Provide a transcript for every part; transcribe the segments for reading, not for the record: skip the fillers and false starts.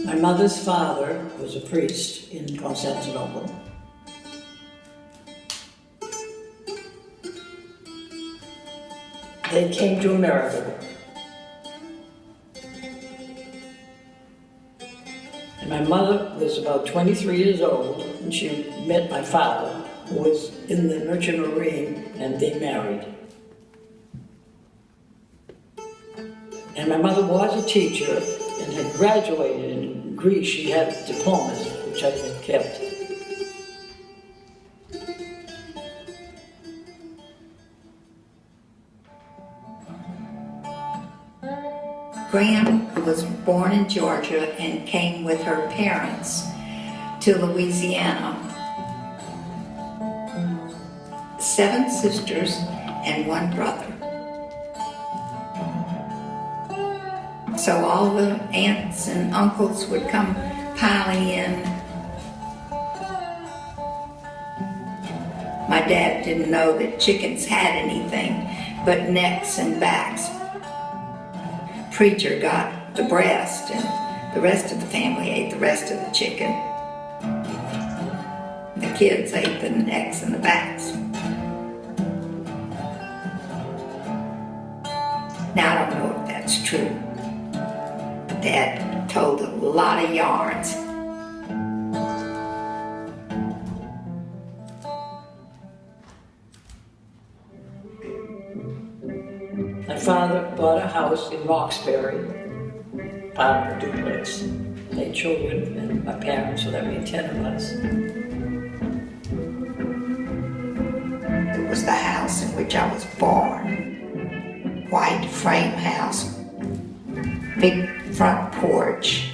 My mother's father was a priest in Constantinople. They came to America. And my mother was about 23 years old, and she met my father, who was in the Merchant Marine, and they married. And my mother was a teacher and had graduated in Greece. She had diplomas, which I had kept. Graham was born in Georgia and came with her parents to Louisiana. 7 sisters and 1 brother. So all the aunts and uncles would come piling in. My dad didn't know that chickens had anything but necks and backs. Preacher got the breast, and the rest of the family ate the rest of the chicken. The kids ate the necks and the backs. Now, I don't know if that's true. But Dad told a lot of yarns. My father bought a house in Roxbury, part of a duplex. 8 children and my parents, so that made 10 of us. It was the house in which I was born. White frame house, big front porch,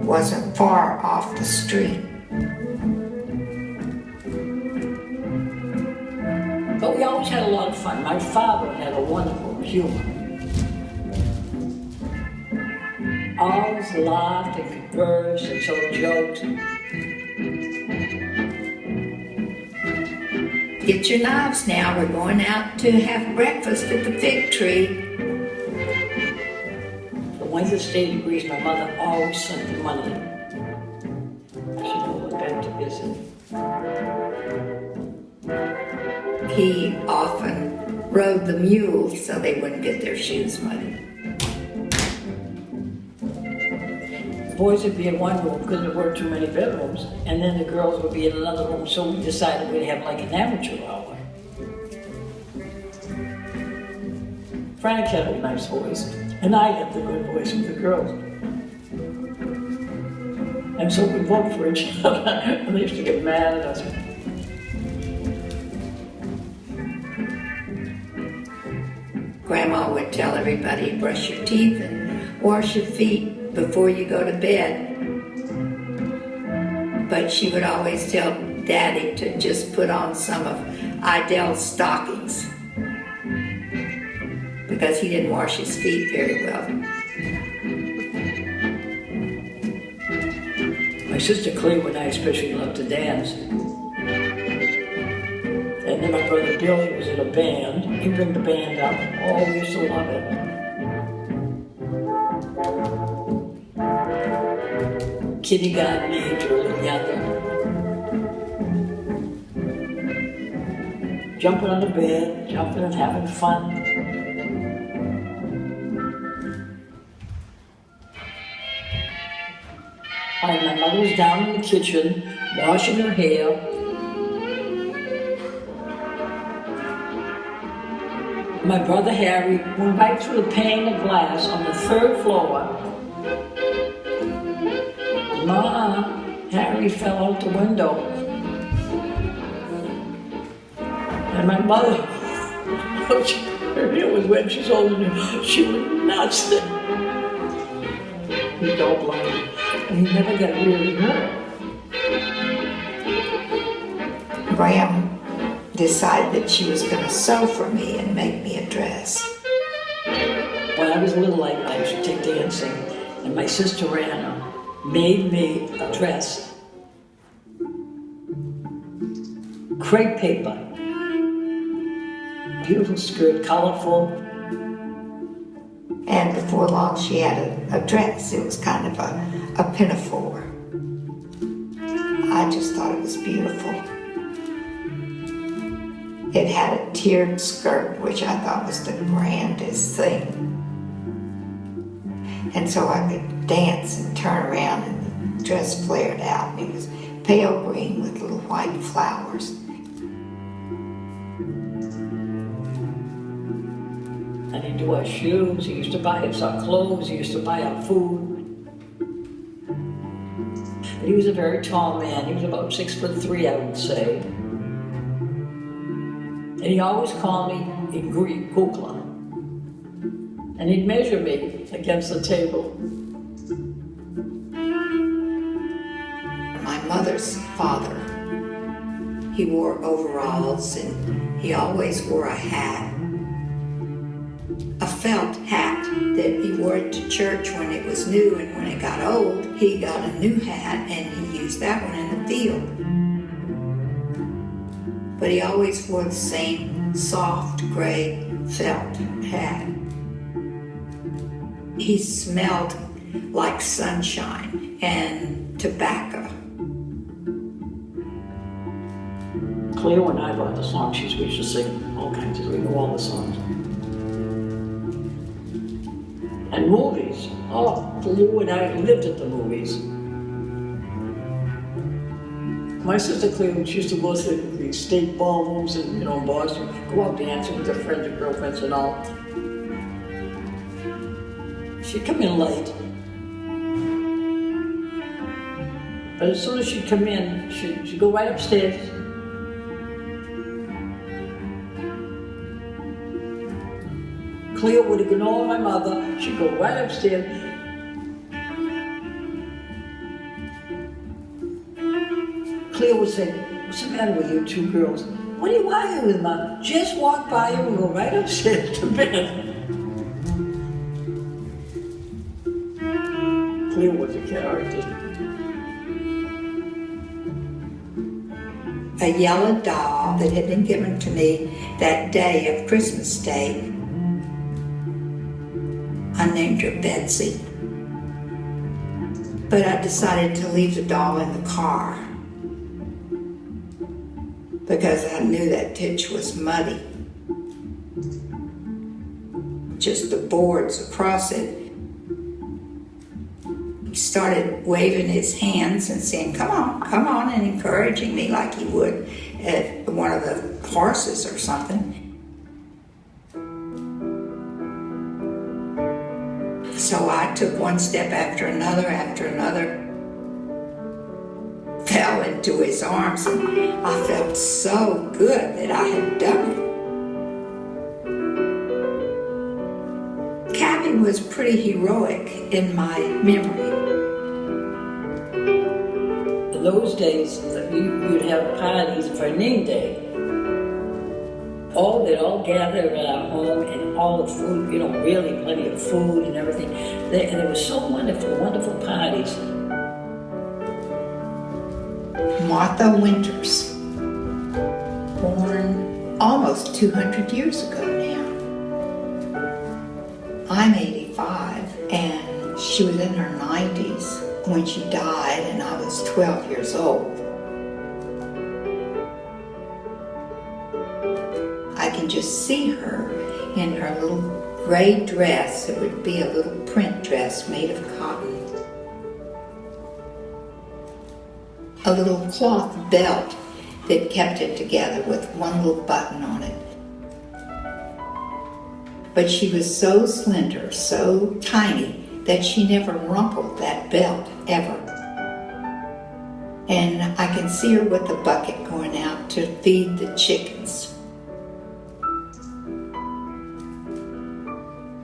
wasn't far off the street. But we always had a lot of fun. My father had a wonderful humor. Always laughed and conversed and told jokes. Get your knives now, we're going out to have breakfast at the fig tree. From Wednesday State of Greece, my mother always sent the money. She went back to visit. He often rode the mules so they wouldn't get their shoes muddy. The boys would be in one room because there weren't too many bedrooms, and then the girls would be in another room, so we decided we'd have like an amateur hour. Frank had a nice voice, and I had the good voice with the girls. And so we'd vote for each other, and they used to get mad at us. Grandma would tell everybody, brush your teeth and wash your feet before you go to bed. But she would always tell Daddy to just put on some of Idell's stockings because he didn't wash his feet very well. My sister Cleo and I especially loved to dance. And then my brother Billy was in a band. He'd bring the band up. Oh, we used to love it. Kitty got me to a little younger. Jumping on the bed, jumping and having fun. And my mother was down in the kitchen, washing her hair. My brother Harry went right through the pane of glass on the 3rd floor. Ma, Harry fell out the window. And my mother, her hair was wet, she's holding him. She was nuts. He's all blind. And he never got really hurt. Graham decided that she was going to sew for me and make me a dress. When I was little, I used to take dancing, and my sister Anna made me a dress. Crepe paper. Beautiful skirt, colorful. And before long, she had a dress. It was kind of a pinafore. I just thought it was beautiful. It had a tiered skirt, which I thought was the grandest thing. And so I could dance and turn around, and the dress flared out. It was pale green with little white flowers. And he'd do our shoes, he used to buy us our clothes, he used to buy our food. And he was a very tall man, he was about 6'3", I would say. And he always called me in Greek, kukla. And he'd measure me against the table. My mother's father, he wore overalls and he always wore a hat. A felt hat that he wore to church when it was new, and when it got old, he got a new hat and he used that one in the field. But he always wore the same soft gray felt hat. He smelled like sunshine and tobacco. Cleo and I brought the songs we used to sing all kinds of, we knew all the songs. And movies. Oh, Lou and I lived at the movies. My sister Cleo, she used to go to the state ballrooms in Boston, go out dancing with her friends and girlfriends and all. She'd come in late. But as soon as she'd come in, she'd go right upstairs. Cleo would ignore my mother. She'd go right upstairs. Cleo would say, "What's the matter with you two girls? What are you arguing with, Mom? Just walk by you and go right upstairs to bed." Cleo was a character. A yellow doll that had been given to me that day of Christmas Day. I named her Betsy. But I decided to leave the doll in the car because I knew that ditch was muddy. Just the boards across it. He started waving his hands and saying, come on, and encouraging me like he would at one of the horses or something. So I took one step after another, fell into his arms, and I felt so good that I had done it. Cabby was pretty heroic in my memory. In those days, you'd have parties for name day. They'd all gather at our home, and all the food, really plenty of food and everything. And they were so wonderful, wonderful parties. Martha Winters, born almost 200 years ago now. I'm 85, and she was in her 90s when she died, and I was 12 years old. I can just see her in her little gray dress. It would be a little print dress made of cotton. A little cloth belt that kept it together with one little button on it. But she was so slender, so tiny, that she never rumpled that belt, ever. And I can see her with a bucket going out to feed the chickens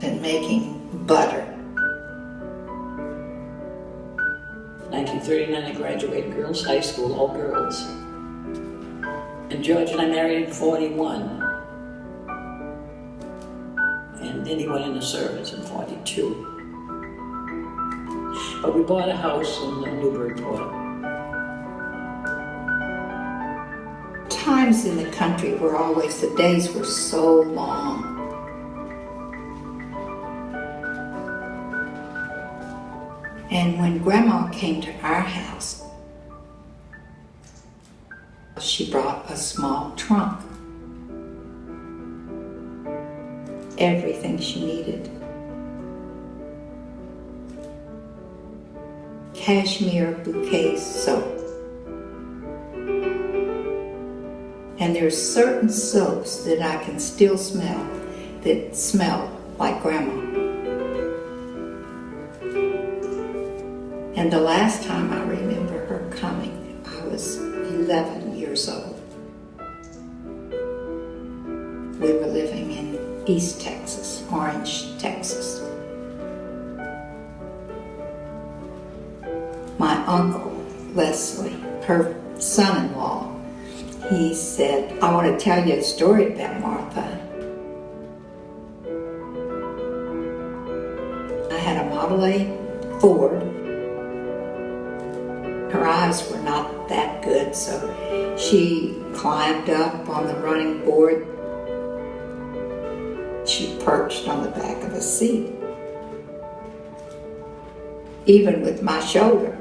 and making butter. 1939, I graduated girls' high school, all girls. And George and I married in 41. And then he went into service in 42. But we bought a house in Newburyport. Times in the country were always, the days were so long. And when Grandma came to our house, she brought a small trunk. Everything she needed. Cashmere bouquet soap. And there's certain soaps that I can still smell that smell like Grandma. And the last time I remember her coming, I was 11 years old. We were living in East Texas, Orange, Texas. My uncle, Leslie, her son-in-law, he said, I want to tell you a story about Martha. I had a Model A Ford. Her eyes were not that good, so she climbed up on the running board. She perched on the back of a seat, even with my shoulder.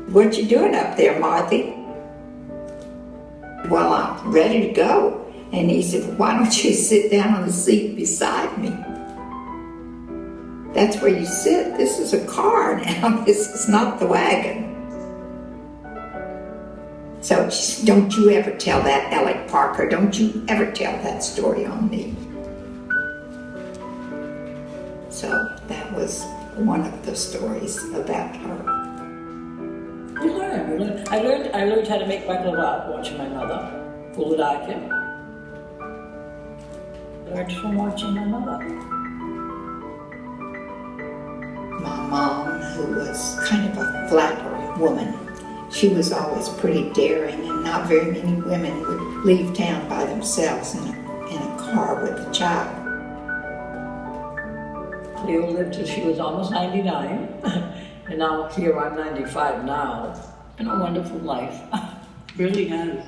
What you doing up there, Marthy? Well, I'm ready to go. And he said, why don't you sit down on the seat beside me? That's where you sit. This is a car now. This is not the wagon. So she said, don't you ever tell that, Alec Parker. Don't you ever tell that story on me. So that was one of the stories about her. You learn. I learned how to make baklava watching my mother. Fuludake. Learned from watching my mother. My mom, who was kind of a flapper woman, she was always pretty daring, and not very many women would leave town by themselves in a car with a child. Leo lived till she was almost 99. And now here I'm 95 now. Been a wonderful life. Really has.